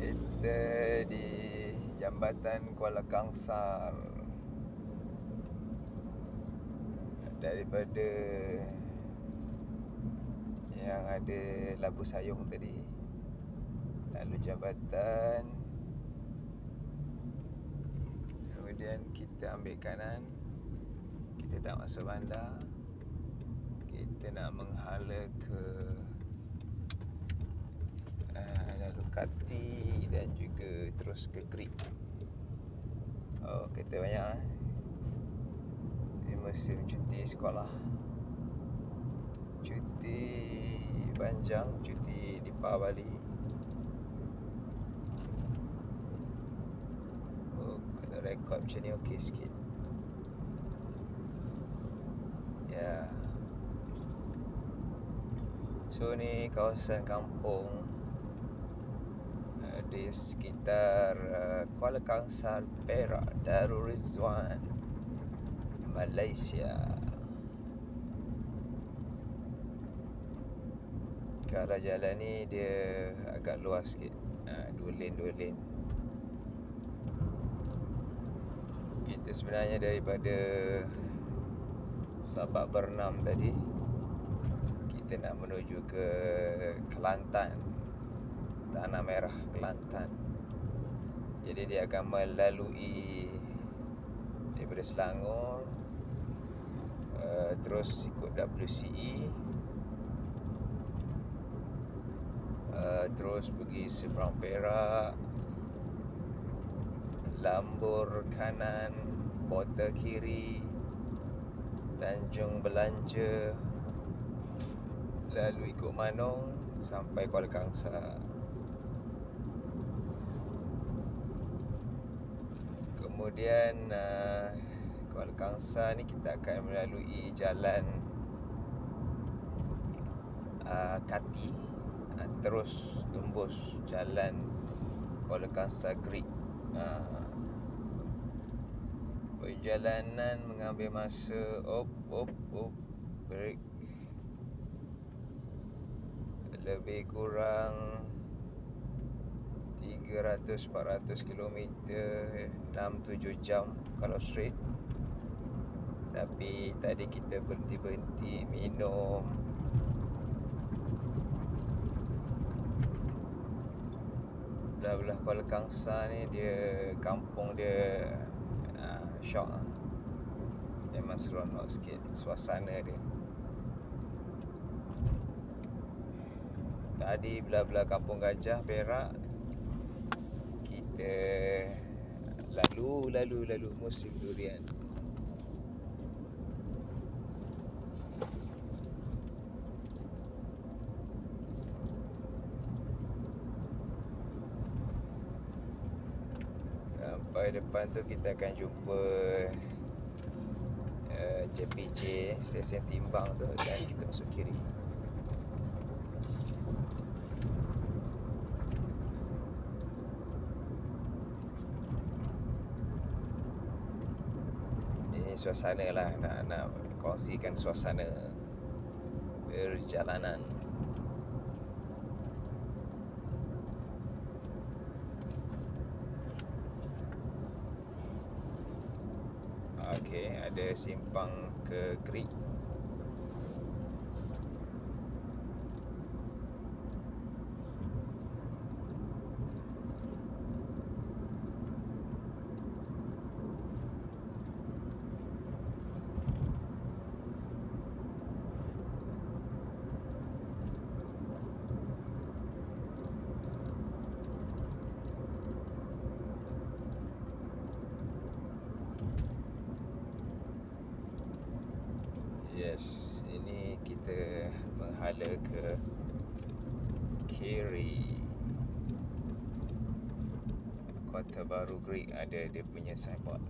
Kita di Jambatan Kuala Kangsar. Daripada yang ada Labu Sayung tadi, lalu jambatan, kemudian kita ambil kanan, kita dah masuk bandar. Kita nak menghala ke lalu Kati dan juga terus ke Creek. Oh, kereta banyak Ini musim cuti sekolah, cuti panjang, cuti Deepavali. Oh, kalau rekod macam ni okey sikit. Ya. So ni kawasan kampung di sekitar Kuala Kangsar, Perak, Darul Rizwan, Malaysia. Kalau jalan ni dia agak luas sikit, 2 lane. Kita sebenarnya daripada Sabak Bernam tadi, kita nak menuju ke Kelantan, Tanah Merah, Kelantan. Jadi dia akan melalui daripada Selangor, terus ikut WCE, terus pergi seberang Perak, Lambur kanan, Bota kiri, Tanjung Belanja, lalu ikut Manong sampai Kuala Kangsar. Kemudian Kuala Kangsar ni kita akan melalui jalan Kati, terus tembus jalan Kuala Kangsar Creek. Perjalanan mengambil masa break lebih kurang 300-400 km, 6-7 jam kalau straight. Tapi tadi kita berhenti-berhenti minum, belah-belah Kuala Kangsar ni dia kampung dia syok lah. Memang seronok sikit suasana dia. Tadi belah-belah Kampung Gajah, Perak, kita lalu musim durian. Sampai depan tu kita akan jumpa JPJ, stesen timbang tu, dan kita masuk kiri. Ini suasana lah, nak kongsikan suasana perjalanan. Okey, ada simpang ke Creek. Yes, ini kita menghala ke kiri. Kota Baru Creek ada dia punya signboard.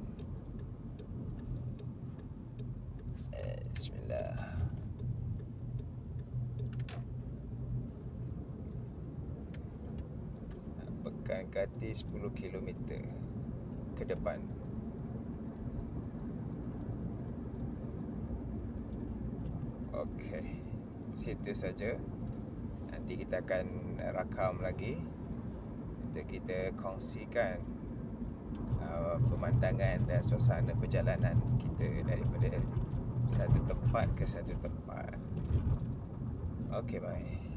Bismillah. Pekan Kati 10 km ke depan. Okey, situ saja. nanti kita akan rakam lagi untuk kita kongsikan pemandangan dan suasana perjalanan kita daripada satu tempat ke satu tempat. Okey, bye.